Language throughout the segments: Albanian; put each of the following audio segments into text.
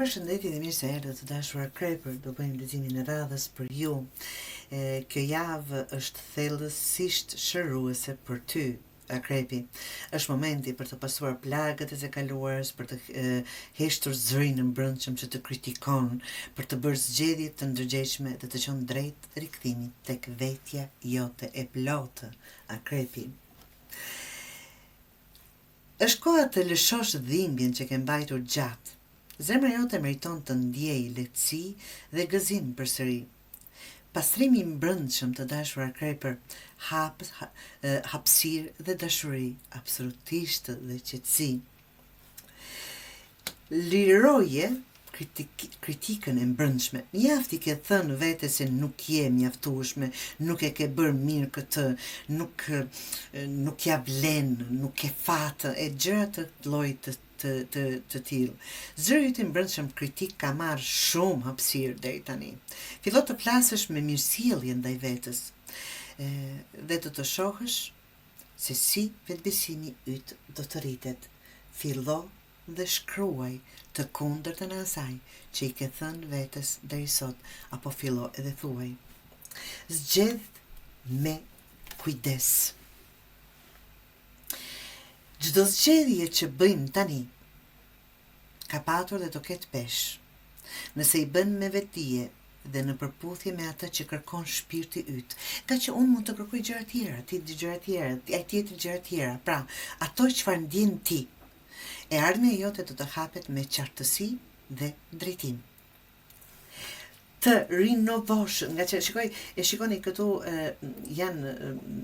Përshëndetje dhe mirë se erdhët të dashur akrepër, do bëjmë leximin e radhës për ju. Kjo javë është thellësisht shëruese për ty, akrepi. Është momenti për të pasuar plagët e së kaluarës, për të heshtur zërin e mbrëmshëm që të kritikon, për të bërë zgjedhje të ndërgjegjshme dhe të qenë drejt rikthimit tek vetja jote e plotë, akrepi. Është koha të lëshosh dhimbjen që ke mbajtur gjatë. Zemra jote meriton të ndjej lehtësi dhe gëzim përsëri. Pastrimi i mbrëmshëm të dashur akrepër hap hapësirë dhe dashuri, absolutisht dhe qetësi. Liroje kritikën e mbrëmshme. Mjaft i ke thënë vetes se nuk je mjaftueshme, nuk e ke bërë mirë këtë, nuk ja vlen, nuk e fatë e gjëra të llojit të tillë. Zëri i mbrëmshëm kritik ka marrë shumë hapësirë deri tani. Fillo të flasësh me mirësjellje ndaj vetes dhe të shohësh se si vetbesimi yt do të rritet. Fillo dhe shkruaj të kundërtën e asaj që i ke thënë vetes deri sot, apo fillo edhe thuaj. Zgjedh me kujdes. Çdo zgjedhje që bëjmë tani ka patur dhe do ketë pesh. Nëse i bën me vetdije dhe në përputhje me atë që kërkon shpirti yt, ka që unë mund të kërkoj gjëra tjera, ti gjëra tjera, ai tjetër gjëra tjera. Pra, ato çfarë ndjen ti, e ardhmja jote do të hapet me qartësi dhe drejtim. Të rinovosh, nga që shikoni këtu janë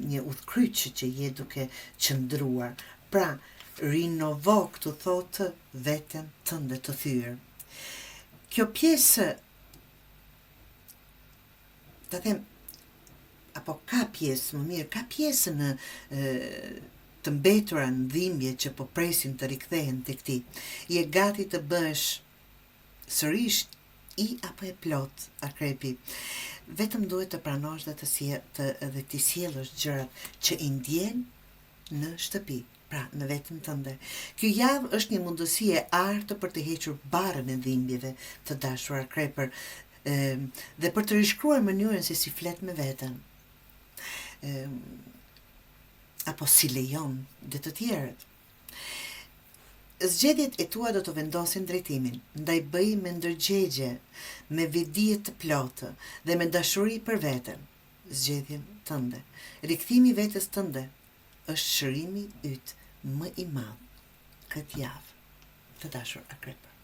një udhkryq që je duke qëndruar. Pra, rinovo këtu thotë veten tënde të thyer. Kjo pjesë, ta them, apo ka pjesë, më mirë, ka pjesë në të mbetura në dhimbje që po presin të rikthehen tek ti. Je gati të bësh sërish i apo e plot, akrepi. Vetëm duhet të pranosh dhe të sjellësh gjërat që i ndjen në shtëpi, pra në veten tënde. Ky javë është një mundësi e artë për të hequr barrën e dhimbjeve të dashur akrepër dhe për të rishkruar mënyrën se si flet me veten. Apo si lejon dhe të tjerët. Zgjedhjet e tua do të vendosin drejtimin, ndaj bëj me ndërgjegje, me vidije të plotë dhe me dashuri për veten. Zgjedhjen tënde. Rikthimi vetes tënde është shërimi yt më i madh këtë javë, të dashur akrepër.